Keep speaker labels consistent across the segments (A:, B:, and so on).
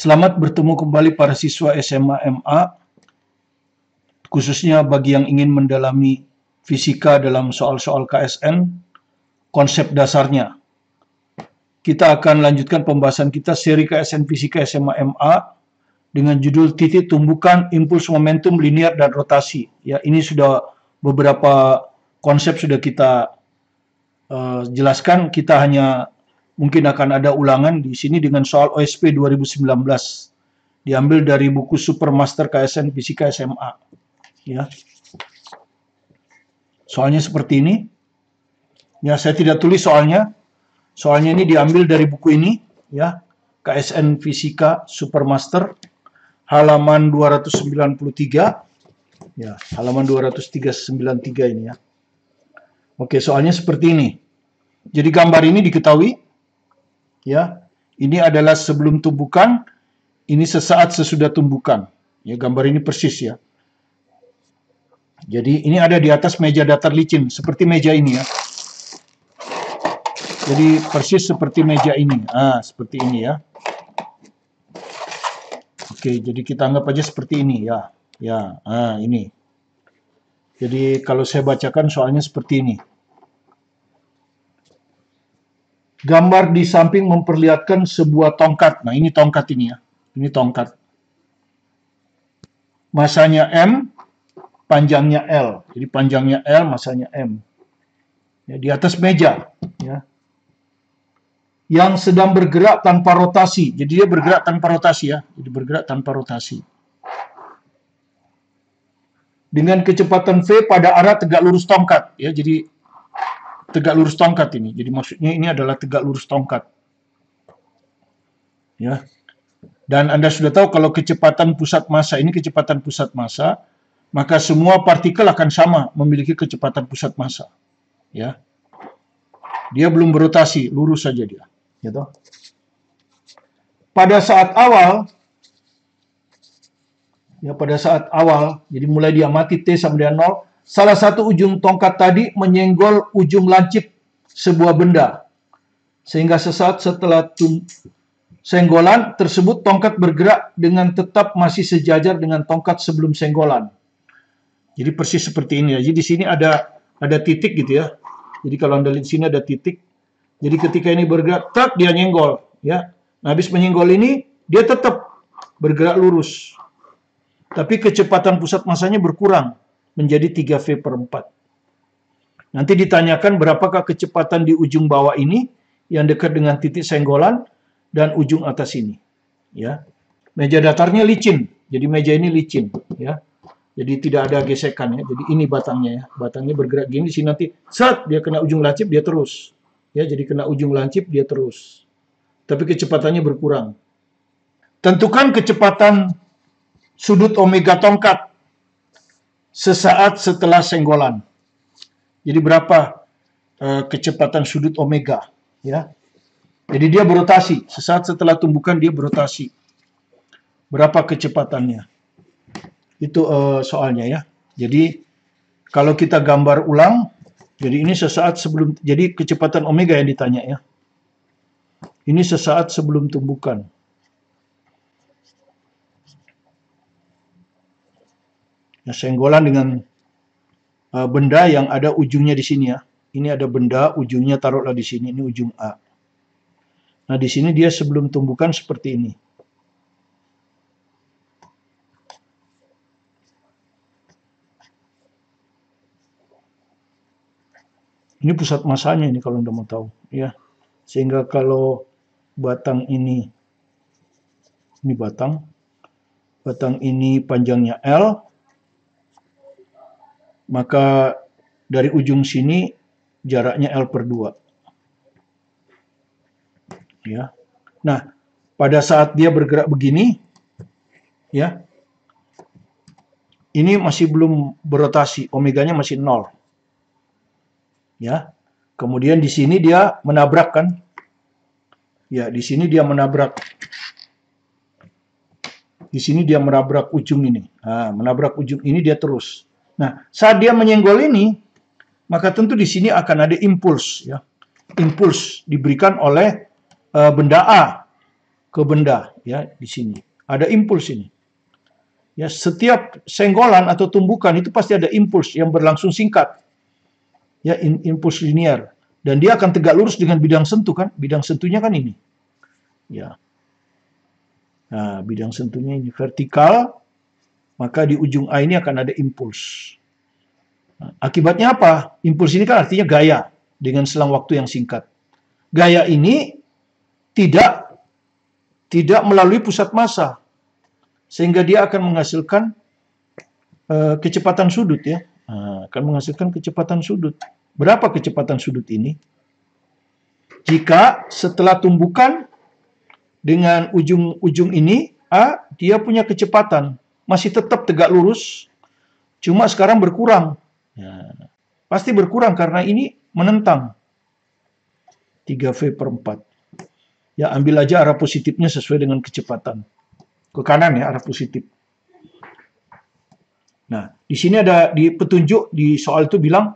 A: Selamat bertemu kembali para siswa SMA MA, khususnya bagi yang ingin mendalami fisika dalam soal-soal KSN, konsep dasarnya. Kita akan lanjutkan pembahasan kita seri KSN Fisika SMA MA dengan judul titik tumbukan, impuls, momentum, linear, dan rotasi. Ya, ini sudah beberapa konsep sudah kita jelaskan. Kita hanya mungkin akan ada ulangan di sini dengan soal OSP 2019. Diambil dari buku Supermaster KSN Fisika SMA. Ya. Soalnya seperti ini. Ya, saya tidak tulis soalnya. Soalnya ini diambil dari buku ini, ya. KSN Fisika Supermaster halaman 293. Ya, halaman 293 ini ya. Oke, soalnya seperti ini. Jadi gambar ini diketahui, ya, ini adalah sebelum tumbukan, ini sesaat sesudah tumbukan. Ya, gambar ini persis ya. Jadi ini ada di atas meja datar licin, seperti meja ini ya. Jadi persis seperti meja ini. Seperti ini ya. Oke, jadi kita anggap aja seperti ini ya. Ya, ini. Jadi kalau saya bacakan soalnya seperti ini. Gambar di samping memperlihatkan sebuah tongkat. Nah, ini tongkat ini ya. Ini tongkat. Masanya M, panjangnya L. Jadi panjangnya L, masanya M. Ya, di atas meja. Ya. Yang sedang bergerak tanpa rotasi. Jadi dia bergerak tanpa rotasi ya. Jadi bergerak tanpa rotasi. Dengan kecepatan V pada arah tegak lurus tongkat. Ya, jadi tegak lurus tongkat ini. Jadi maksudnya ini adalah tegak lurus tongkat. Ya. Dan Anda sudah tahu kalau kecepatan pusat massa ini kecepatan pusat massa, maka semua partikel akan sama memiliki kecepatan pusat massa. Ya. Dia belum berotasi, lurus saja dia. Gitu. Pada saat awal, ya pada saat awal, jadi mulai diamati T sama dengan 0, salah satu ujung tongkat tadi menyenggol ujung lancip sebuah benda. Sehingga sesaat setelah senggolan tersebut tongkat bergerak dengan tetap masih sejajar dengan tongkat sebelum senggolan. Jadi persis seperti ini ya. Jadi di sini ada titik gitu ya. Jadi kalau Anda lihat di sini ada titik. Jadi ketika ini bergerak, tak dia nyenggol ya. Nah, habis menyenggol ini dia tetap bergerak lurus. Tapi kecepatan pusat massanya berkurang menjadi 3V/4. Nanti ditanyakan berapakah kecepatan di ujung bawah ini yang dekat dengan titik senggolan dan ujung atas ini. Ya. Meja datarnya licin. Jadi meja ini licin, ya. Jadi tidak ada gesekan ya. Jadi ini batangnya ya. Batangnya bergerak gini, di sini nanti saat dia kena ujung lancip dia terus. Ya, jadi kena ujung lancip dia terus. Tapi kecepatannya berkurang. Tentukan kecepatan sudut omega tongkat sesaat setelah senggolan. Jadi berapa kecepatan sudut omega, ya? Jadi dia berotasi, sesaat setelah tumbukan dia berotasi. Berapa kecepatannya? Itu soalnya ya. Jadi kalau kita gambar ulang, jadi ini sesaat sebelum, jadi kecepatan omega yang ditanya ya. Ini sesaat sebelum tumbukan. Nah, senggolan dengan benda yang ada ujungnya di sini ya. Ini ada benda, ujungnya taruhlah di sini, ini ujung A. Nah, di sini dia sebelum tumbukan seperti ini. Ini pusat massanya ini kalau Anda mau tahu, ya. Sehingga kalau batang ini batang ini panjangnya L, maka dari ujung sini jaraknya L/2. Ya. Nah, pada saat dia bergerak begini, ya, ini masih belum berotasi, omeganya masih 0. Ya. Kemudian di sini dia menabrak kan? Ya, di sini dia menabrak. Di sini dia menabrak ujung ini. Nah, menabrak ujung ini dia terus. Nah, saat dia menyenggol ini, maka tentu di sini akan ada impuls ya. Impuls diberikan oleh benda A. ke benda, ya, di sini. Ada impuls ini. Ya, setiap senggolan atau tumbukan itu pasti ada impuls yang berlangsung singkat. Ya, impuls linear. Dan dia akan tegak lurus dengan bidang sentuh kan? Bidang sentuhnya kan ini. Ya. Nah, bidang sentuhnya ini vertikal, maka di ujung A ini akan ada impuls. Nah, akibatnya apa? Impuls ini kan artinya gaya dengan selang waktu yang singkat. Gaya ini tidak melalui pusat massa, sehingga dia akan menghasilkan kecepatan sudut, ya. Nah, akan menghasilkan kecepatan sudut. Berapa kecepatan sudut ini? Jika setelah tumbukan dengan ujung ini A, dia punya kecepatan masih tetap tegak lurus, cuma sekarang berkurang. Nah, pasti berkurang karena ini menentang 3V/4. Ya, ambil aja arah positifnya sesuai dengan kecepatan. Ke kanan ya, arah positif. Nah, di sini ada di petunjuk di soal itu bilang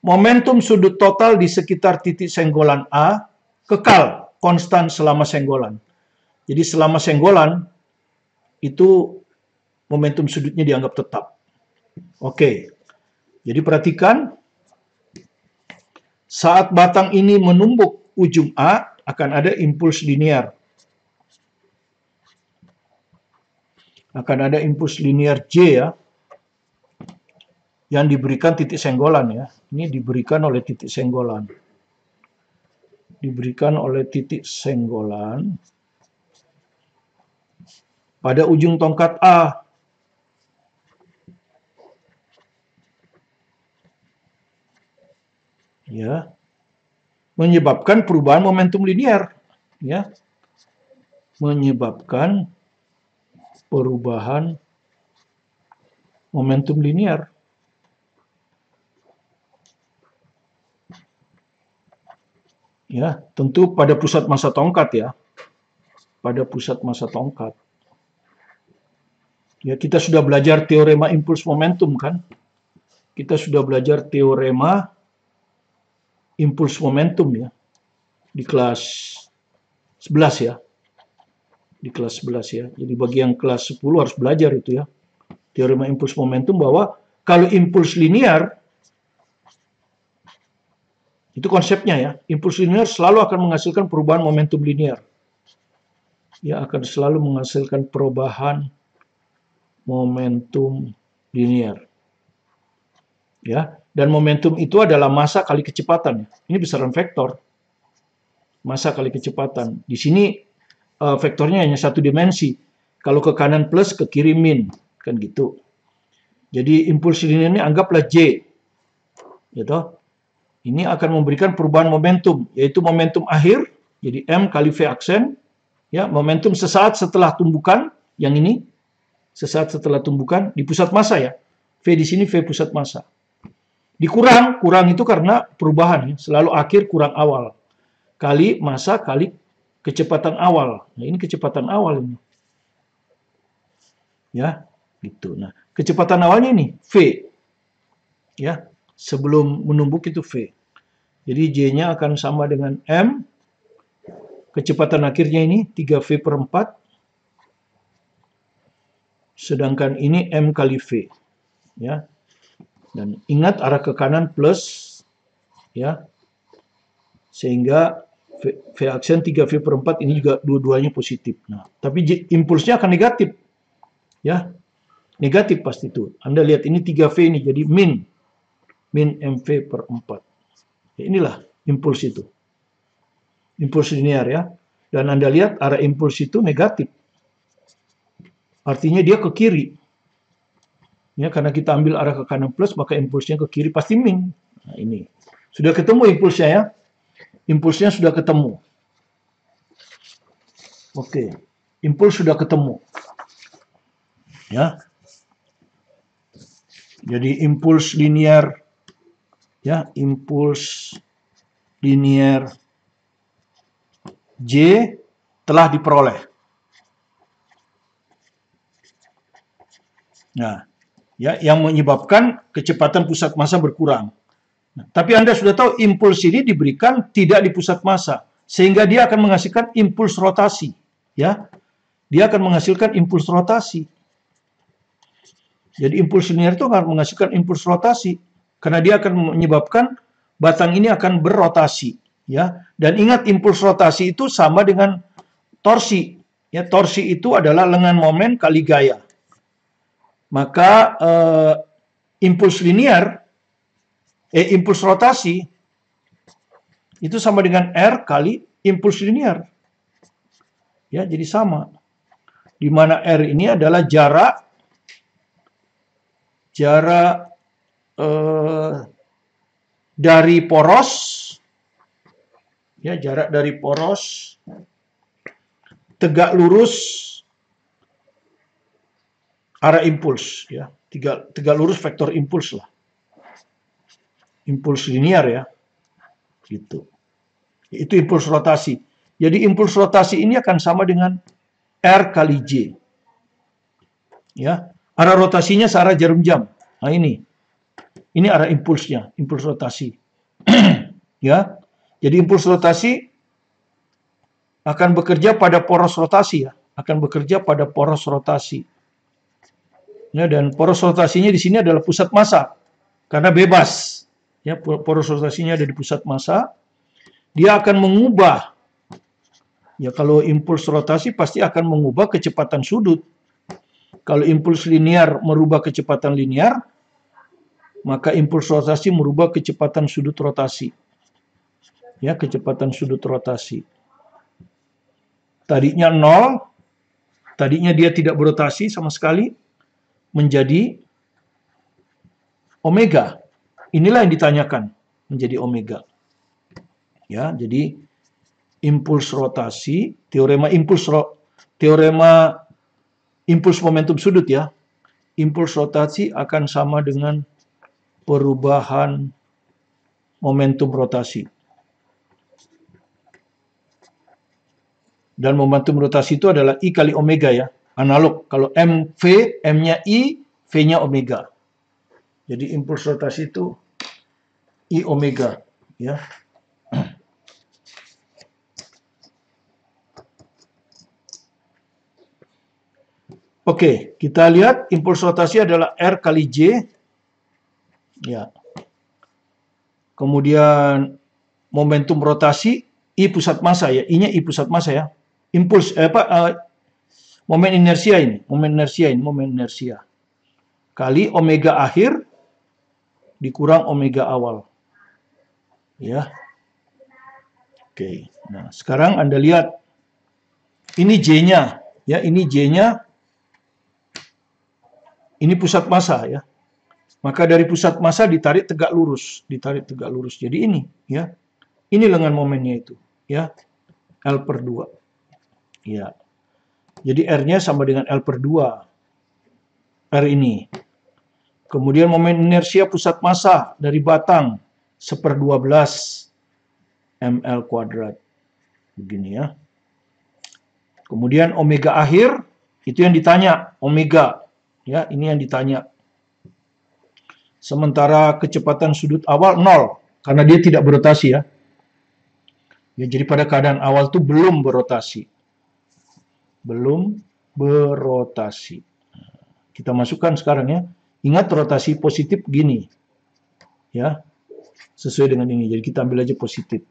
A: momentum sudut total di sekitar titik senggolan A kekal konstan selama senggolan. Jadi selama senggolan itu momentum sudutnya dianggap tetap. Oke. Jadi perhatikan saat batang ini menumbuk ujung A akan ada impuls linear. Akan ada impuls linear J, ya, yang diberikan titik senggolan, ya. Ini diberikan oleh titik senggolan. Diberikan oleh titik senggolan pada ujung tongkat A. Ya. Menyebabkan perubahan momentum linear, ya. Menyebabkan perubahan momentum linear. Ya, tentu pada pusat massa tongkat, ya. Pada pusat massa tongkat. Ya, kita sudah belajar teorema impuls momentum, kan? Kita sudah belajar teorema impuls momentum, ya. Di kelas 11, ya. Di kelas 11, ya. Jadi bagi yang kelas 10 harus belajar itu, ya. Teorema impuls momentum bahwa kalau impuls linear, itu konsepnya, ya. Impuls linear selalu akan menghasilkan perubahan momentum linear. Ya, akan selalu menghasilkan perubahan momentum linear. Ya, dan momentum itu adalah massa kali kecepatan. Ini besaran vektor. Massa kali kecepatan. Di sini vektornya hanya satu dimensi. Kalau ke kanan plus, ke kiri min, kan gitu. Jadi impuls linear ini anggaplah J. Gitu. Ini akan memberikan perubahan momentum, yaitu momentum akhir, jadi M kali V aksen, ya, momentum sesaat setelah tumbukan, yang ini, sesaat setelah tumbukan, di pusat massa, ya. V di sini V pusat massa. Dikurang, kurang itu karena perubahan, ya, selalu akhir kurang awal. Kali massa kali kecepatan awal. Nah, ini kecepatan awal ini. Ya, gitu. Nah, kecepatan awalnya ini V. Ya. Sebelum menumbuk itu V. Jadi J-nya akan sama dengan M. Kecepatan akhirnya ini 3V/4. Sedangkan ini M kali V. Ya. Dan ingat arah ke kanan plus. Ya. Sehingga V aksen 3V/4 ini juga dua-duanya positif. Nah, tapi impulsnya akan negatif. Ya. Negatif pasti itu. Anda lihat ini 3V ini jadi min MV/4. Ya, inilah impuls itu. Impuls linear, ya. Dan Anda lihat arah impuls itu negatif. Artinya dia ke kiri. Ya, karena kita ambil arah ke kanan plus, maka impulsnya ke kiri pasti min. Nah, ini. Sudah ketemu impulsnya, ya. Impulsnya sudah ketemu. Oke. Impuls sudah ketemu. Ya. Jadi impuls linear, ya, impuls linear J telah diperoleh. Nah, ya, yang menyebabkan kecepatan pusat massa berkurang. Nah, tapi Anda sudah tahu impuls ini diberikan tidak di pusat massa, sehingga dia akan menghasilkan impuls rotasi. ya, dia akan menghasilkan impuls rotasi. Jadi impuls linier itu akan menghasilkan impuls rotasi karena dia akan menyebabkan batang ini akan berrotasi, ya. Dan ingat, impuls rotasi itu sama dengan torsi. Ya, torsi itu adalah lengan momen kali gaya. Maka impuls linier, impuls rotasi itu sama dengan R kali impuls linier. Ya, jadi sama. Di mana R ini adalah jarak dari poros, ya, jarak dari poros tegak lurus arah impuls, ya, tegak lurus vektor impuls lah, impuls linier, ya, gitu. Itu impuls rotasi. Jadi impuls rotasi ini akan sama dengan R kali J, ya. Arah rotasinya searah jarum jam. Nah, ini arah impulsnya, impuls rotasi. Ya. Jadi impuls rotasi akan bekerja pada poros rotasi, ya. Akan bekerja pada poros rotasi. Ya, dan poros rotasinya di sini adalah pusat massa. Karena bebas. Ya, poros rotasinya ada di pusat massa. Dia akan mengubah. Ya, kalau impuls rotasi pasti akan mengubah kecepatan sudut. Kalau impuls linier merubah kecepatan linier, maka impuls rotasi merubah kecepatan sudut rotasi. Ya, kecepatan sudut rotasi. Tadinya 0, tadinya dia tidak berotasi sama sekali, menjadi omega. Inilah yang ditanyakan, menjadi omega. Ya, jadi impuls rotasi, teorema impuls momentum sudut, ya. Impuls rotasi akan sama dengan perubahan momentum rotasi. Dan momentum rotasi itu adalah I kali omega, ya. Analog. Kalau MV, M-nya I, V-nya omega. Jadi impuls rotasi itu I omega, ya. Oke, kita lihat impuls rotasi adalah R kali J. Ya. Kemudian momentum rotasi I pusat massa, ya. I-nya I pusat massa, ya. Impuls momen inersia ini, momen inersia. Kali omega akhir dikurang omega awal. Ya. Oke. Nah, sekarang Anda lihat ini J-nya, ya, ini J-nya. Ini pusat massa, ya. Maka dari pusat massa ditarik tegak lurus, Jadi ini, ya. Ini lengan momennya itu, ya. L/2. Ya. Jadi R-nya sama dengan L/2. R ini. Kemudian momen inersia pusat massa dari batang 1/12 ml². Begini, ya. Kemudian omega akhir itu yang ditanya, omega. Ya, ini yang ditanya. Sementara kecepatan sudut awal 0, karena dia tidak berotasi, ya. Ya, jadi pada keadaan awal itu belum berotasi. Belum berotasi. Kita masukkan sekarang, ya. Ingat rotasi positif gini. Ya. Sesuai dengan ini. Jadi kita ambil aja positif.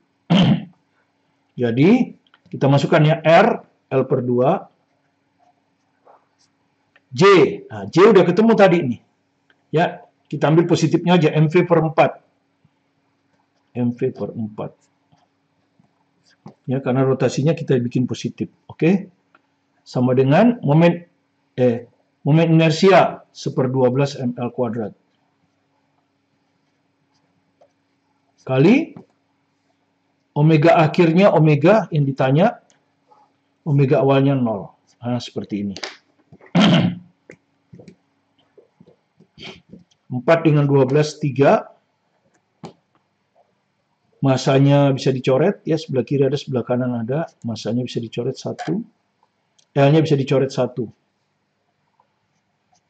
A: Jadi kita masukkan, ya, R, L/2. J. Nah, J udah ketemu tadi nih. Ya, kita ambil positifnya aja, MV/4. MV/4. Ya, karena rotasinya kita bikin positif. Oke. Sama dengan momen inersia 1/12 ml². Kali omega akhirnya, omega yang ditanya, omega awalnya 0. Nah, seperti ini. 4 dengan 12, 3. Masanya bisa dicoret, ya, sebelah kiri ada, sebelah kanan ada. Masanya bisa dicoret 1. L-nya bisa dicoret 1.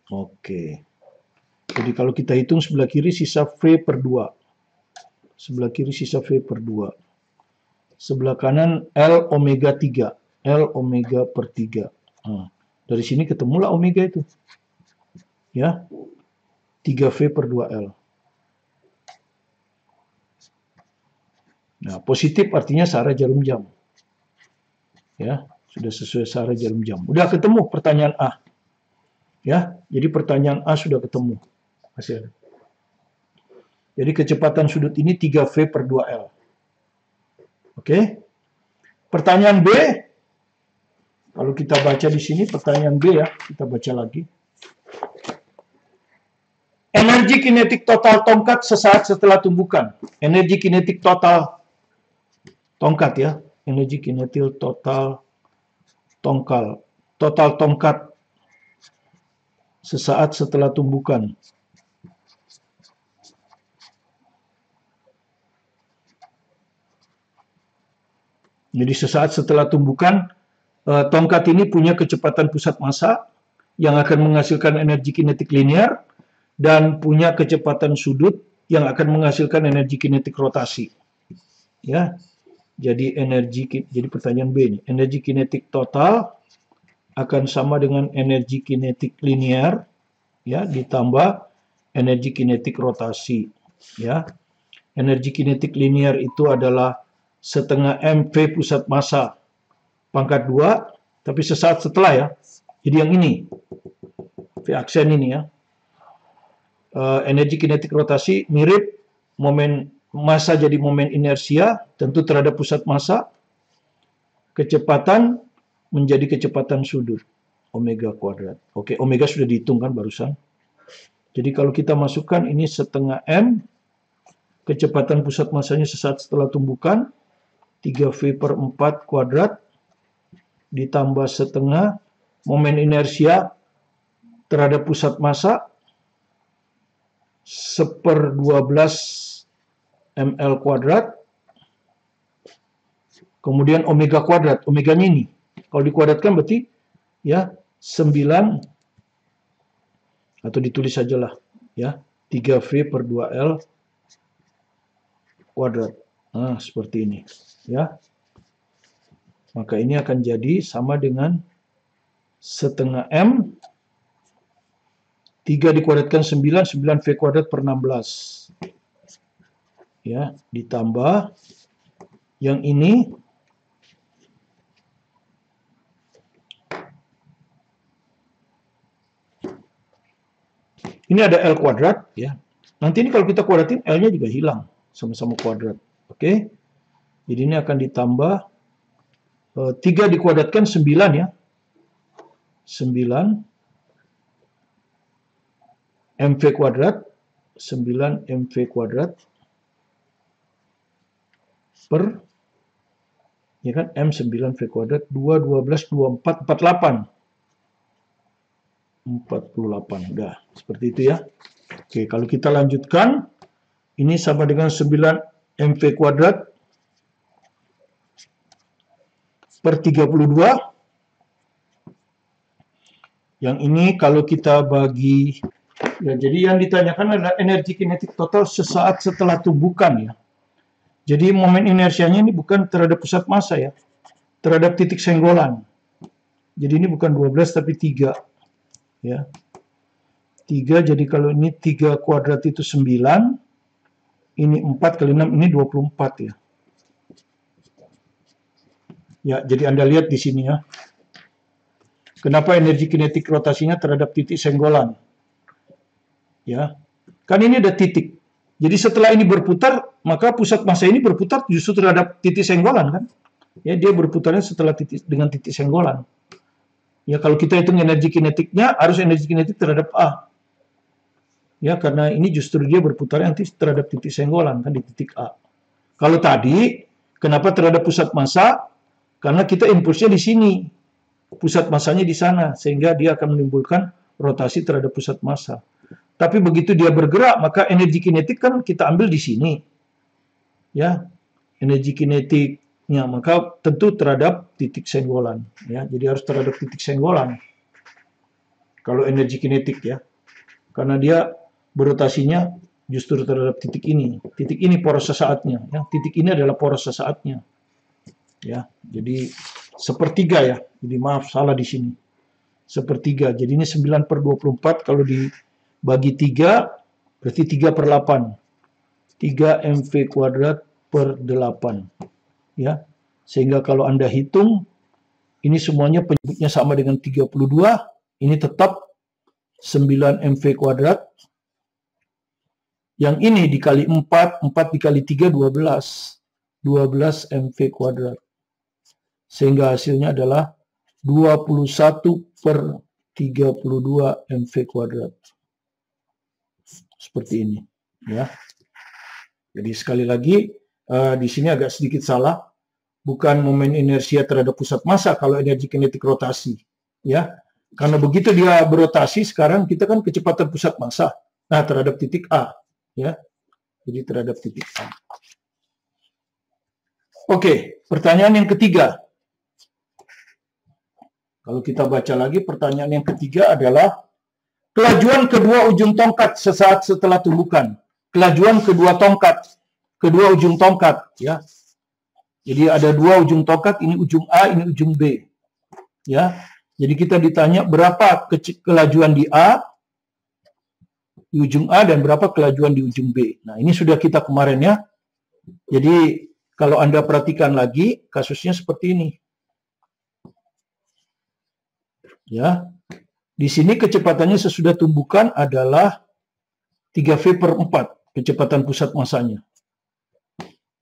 A: Oke. Jadi kalau kita hitung sebelah kiri sisa V/2. Sebelah kiri sisa V/2. Sebelah kanan L omega 3. L omega per 3. Nah, dari sini ketemulah omega itu. Ya, 3V per 2L. Nah, positif artinya searah jarum jam. Ya, sudah sesuai searah jarum jam. Udah ketemu pertanyaan A. Ya, jadi pertanyaan A sudah ketemu hasil. Jadi kecepatan sudut ini 3V per 2L. Oke. Pertanyaan B. Kalau kita baca di sini pertanyaan B ya, kita baca lagi. Energi kinetik total tongkat sesaat setelah tumbukan. Energi kinetik total tongkat ya. Energi kinetik total tongkat sesaat setelah tumbukan. Jadi sesaat setelah tumbukan, tongkat ini punya kecepatan pusat massa yang akan menghasilkan energi kinetik linear dan punya kecepatan sudut yang akan menghasilkan energi kinetik rotasi. Ya. Jadi pertanyaan B ini, energi kinetik total akan sama dengan energi kinetik linear ya ditambah energi kinetik rotasi ya. Energi kinetik linear itu adalah setengah mv pusat massa pangkat 2, tapi sesaat setelah ya. Jadi yang ini, V aksen ini ya. Energi kinetik rotasi mirip momen massa jadi momen inersia, tentu terhadap pusat massa. Kecepatan menjadi kecepatan sudut, omega kuadrat. Oke, omega sudah dihitung kan barusan. Jadi kalau kita masukkan ini setengah M, kecepatan pusat massanya sesaat setelah tumbukan, 3V per 4 kuadrat, ditambah setengah momen inersia terhadap pusat massa 1/12 ml kuadrat, kemudian omega kuadrat, omeganya ini kalau dikuadratkan berarti ya 9, atau ditulis sajalah ya 3V per 2L kuadrat. Nah, seperti ini ya. Maka ini akan jadi sama dengan setengah M, 3 dikuadratkan 9, 9V kuadrat per 16. Ya, ditambah yang ini ada L kuadrat ya. Nanti ini kalau kita kuadratin L-nya juga hilang, sama-sama kuadrat. Oke. Jadi ini akan ditambah 3 dikuadratkan 9 ya. 9 mv kuadrat, 9 mv kuadrat per ya kan M 9V kuadrat 2 12 24 48 udah seperti itu ya. Oke, kalau kita lanjutkan ini sama dengan 9 mv kuadrat per 32. Yang ini kalau kita bagi ya, jadi yang ditanyakan adalah energi kinetik total sesaat setelah tumbukan ya. Jadi momen inersianya ini bukan terhadap pusat massa ya, terhadap titik senggolan. Jadi ini bukan 12 tapi 3 ya. 3, jadi kalau ini 3 kuadrat itu 9, ini 4 kali 6 ini 24 ya. Ya, jadi Anda lihat di sini ya. Kenapa energi kinetik rotasinya terhadap titik senggolan? Ya. Kan ini ada titik. Jadi setelah ini berputar, maka pusat massa ini berputar justru terhadap titik senggolan kan? Ya, dia berputarnya setelah dengan titik senggolan. Ya, kalau kita hitung energi kinetiknya harus energi kinetik terhadap A. Ya, karena ini justru dia berputar nanti terhadap titik senggolan kan di titik A. Kalau tadi kenapa terhadap pusat massa? Karena kita impulsnya di sini. Pusat massanya di sana sehingga dia akan menimbulkan rotasi terhadap pusat massa. Tapi begitu dia bergerak, maka energi kinetik kan kita ambil di sini. Ya. Energi kinetiknya maka tentu terhadap titik senggolan, ya. Jadi harus terhadap titik senggolan. Kalau energi kinetik ya. Karena dia berotasinya justru terhadap titik ini. Titik ini poros sesaatnya, ya. Titik ini adalah poros sesaatnya. Ya. Jadi sepertiga ya. Jadi maaf, salah di sini. Sepertiga. Jadi ini 9/24, kalau dibagi 3, berarti 3/8. 3 MV kuadrat per 8. Ya. Sehingga kalau Anda hitung, ini semuanya penyebutnya sama dengan 32, ini tetap 9 MV kuadrat. Yang ini dikali 4, 4 dikali 3, 12. 12 MV kuadrat. Sehingga hasilnya adalah 21/32 MV kuadrat. Seperti ini. Ya. Jadi sekali lagi, di sini agak sedikit salah. Bukan momen inersia terhadap pusat massa kalau energi kinetik rotasi. Ya. Karena begitu dia berotasi, sekarang kita kan kecepatan pusat massa. Nah, terhadap titik A. Ya. Jadi terhadap titik A. Oke, pertanyaan yang ketiga. Kalau kita baca lagi, pertanyaan yang ketiga adalah kelajuan kedua ujung tongkat sesaat setelah tumbukan. Kelajuan kedua ujung tongkat, ya. Jadi ada dua ujung tongkat, ini ujung A, ini ujung B. Ya. Jadi kita ditanya berapa kelajuan di A, di ujung A, dan berapa kelajuan di ujung B. Nah, ini sudah kita kemarin ya. Jadi kalau Anda perhatikan lagi, kasusnya seperti ini. Ya. Di sini kecepatannya sesudah tumbukan adalah 3V/4, kecepatan pusat massanya.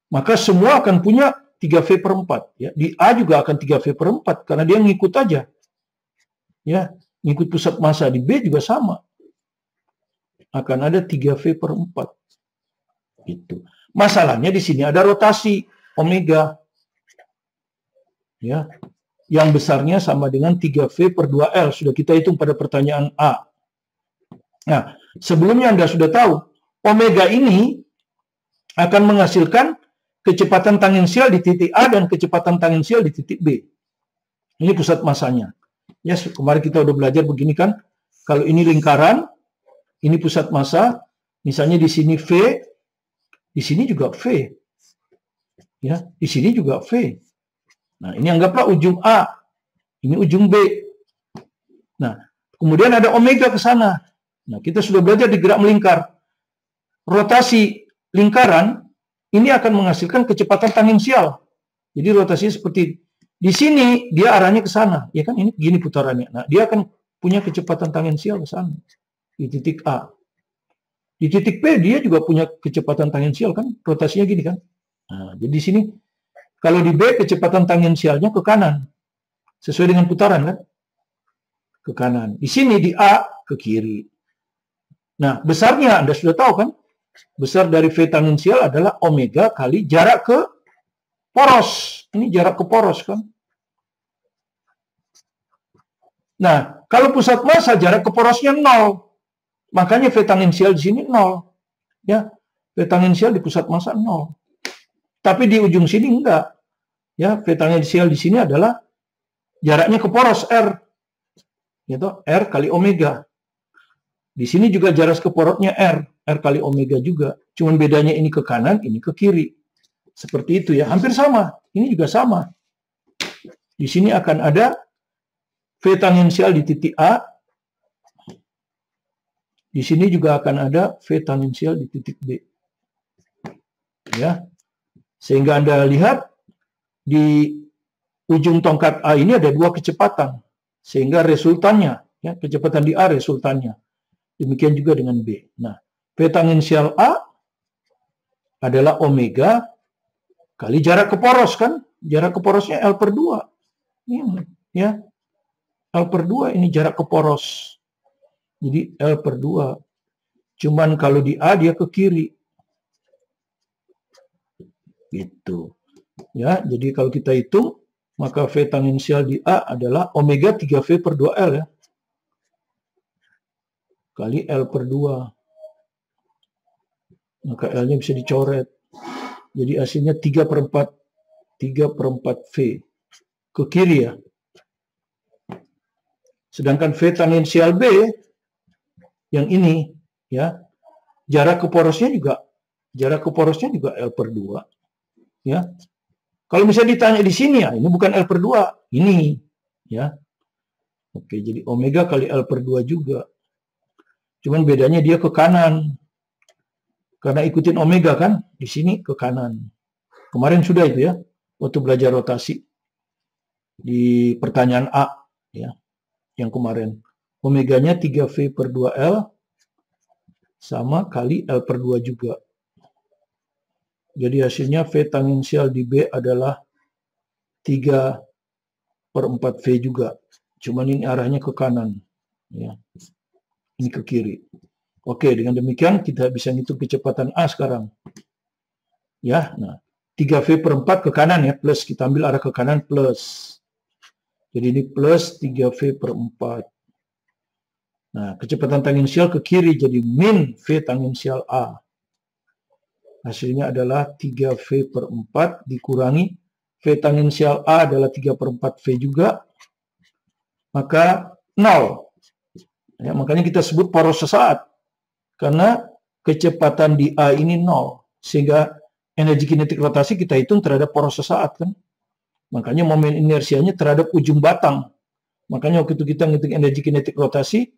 A: Maka semua akan punya 3V/4. Ya. Di A juga akan 3V/4, karena dia ngikut aja. Ya, ngikut pusat massa. Di B juga sama. Akan ada 3V/4. Itu. Masalahnya di sini ada rotasi omega. Ya. Yang besarnya sama dengan 3V/2L. Sudah kita hitung pada pertanyaan A. Nah, sebelumnya Anda sudah tahu, omega ini akan menghasilkan kecepatan tangensial di titik A dan kecepatan tangensial di titik B. Ini pusat massanya. Ya, kemarin kita udah belajar begini kan. Kalau ini lingkaran, ini pusat massa, misalnya di sini V, di sini juga V. Ya, di sini juga V. Nah, ini anggaplah ujung A, ini ujung B. Nah, kemudian ada omega ke sana. Nah, kita sudah belajar di gerak melingkar. Rotasi lingkaran ini akan menghasilkan kecepatan tangensial. Jadi rotasinya seperti di sini dia arahnya ke sana, ya kan, ini gini putarannya. Nah, dia akan punya kecepatan tangensial ke sana di titik A. Di titik B dia juga punya kecepatan tangensial kan, rotasinya gini kan. Nah, jadi di sini kalau di B kecepatan tangensialnya ke kanan. Sesuai dengan putaran kan? Ke kanan. Di sini di A ke kiri. Nah, besarnya Anda sudah tahu kan? Besar dari V tangensial adalah omega kali jarak ke poros. Ini jarak ke poros kan? Nah, kalau pusat massa jarak ke porosnya 0. Makanya V tangensial di sini 0. Ya, V tangensial di pusat massa 0. Tapi di ujung sini enggak. Ya, V tangensial di sini adalah jaraknya ke poros R. Gitu, R kali omega. Di sini juga jarak ke porosnya R kali omega juga. Cuman bedanya ini ke kanan, ini ke kiri. Seperti itu ya, hampir sama. Ini juga sama. Di sini akan ada V tangensial di titik A. Di sini juga akan ada V tangensial di titik B. Ya. Sehingga Anda lihat di ujung tongkat A ini ada dua kecepatan. Sehingga resultannya, ya, kecepatan di A resultannya. Demikian juga dengan B. Nah, V tangensial A adalah omega kali jarak ke poros kan? Jarak ke porosnya L/2. Ini, ya. L/2 ini jarak ke poros. Jadi L/2. Cuman kalau di A dia ke kiri. Gitu. Ya, jadi kalau kita hitung, maka V tangensial di A adalah omega 3V/2L ya. Kali L/2. Maka L-nya bisa dicoret. Jadi hasilnya 3/4 V. Ke kiri ya. Sedangkan V tangensial B, yang ini, ya, jarak ke porosnya juga L/2. Ya. Kalau misalnya ditanya di sini ya, ini bukan L per 2, ini ya. Oke, jadi omega kali L per 2 juga. Cuman bedanya dia ke kanan. Karena ikutin omega kan, di sini ke kanan. Kemarin sudah itu ya, waktu belajar rotasi di pertanyaan A ya, yang kemarin. Omeganya 3V per 2L sama kali L per 2 juga. Jadi hasilnya V tangensial di B adalah 3 per 4V juga. Cuman ini arahnya ke kanan. Ya. Ini ke kiri. Oke, dengan demikian kita bisa ngitung kecepatan A sekarang. Ya, nah 3V per 4 ke kanan ya, plus. Kita ambil arah ke kanan plus. Jadi ini plus 3V per 4. Nah, kecepatan tangensial ke kiri jadi min V tangensial A. Hasilnya adalah 3V per 4 dikurangi V tangensial A adalah 3 per 4V juga. Maka 0. Ya, makanya kita sebut poros sesaat. Karena kecepatan di A ini 0. Sehingga energi kinetik rotasi kita hitung terhadap poros sesaat kan. Makanya momen inersianya terhadap ujung batang. Makanya waktu itu kita ngitung energi kinetik rotasi,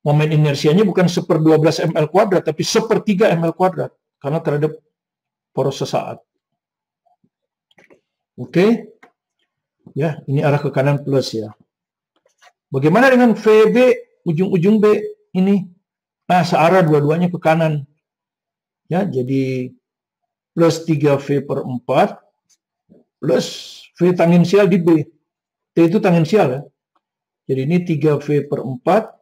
A: momen inersianya bukan 1/12 ml kuadrat, tapi 1/3 ml kuadrat. Karena terhadap poros sesaat. Oke. Ya, ini arah ke kanan plus ya. Bagaimana dengan VB, ujung-ujung B ini? Nah, searah dua-duanya ke kanan. Ya, jadi plus 3V per 4 plus V tangensial di B. T itu tangensial ya. Jadi ini 3V per 4,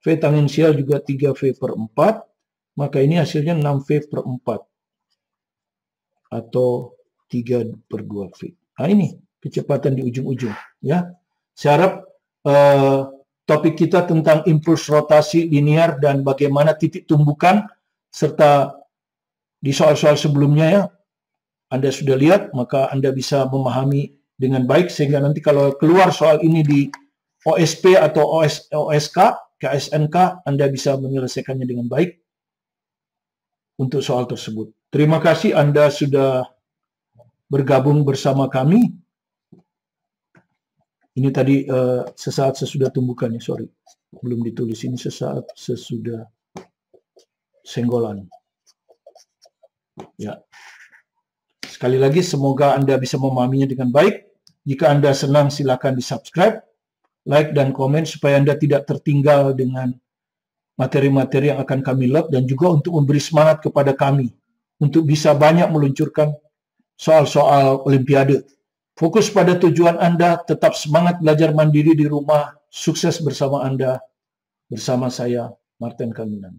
A: V tangensial juga 3V per 4, maka ini hasilnya 6V per 4. Atau 3 per 2V. Nah ini kecepatan di ujung-ujung. Ya. Saya harap topik kita tentang impuls rotasi linear dan bagaimana titik tumbukan, serta di soal-soal sebelumnya ya, Anda sudah lihat, maka Anda bisa memahami dengan baik, sehingga nanti kalau keluar soal ini di OSP atau OSK, KSNK, Anda bisa menyelesaikannya dengan baik untuk soal tersebut. Terima kasih Anda sudah bergabung bersama kami. Ini tadi sesaat sesudah tumbukan ya, sorry. Belum ditulis, ini sesaat sesudah senggolan. Ya. Sekali lagi, semoga Anda bisa memahaminya dengan baik. Jika Anda senang, silakan di-subscribe, like, dan komen supaya Anda tidak tertinggal dengan materi-materi yang akan kami load, dan juga untuk memberi semangat kepada kami untuk bisa banyak meluncurkan soal-soal Olimpiade. Fokus pada tujuan Anda, tetap semangat belajar mandiri di rumah, sukses bersama Anda, bersama saya, Martin Kaminan.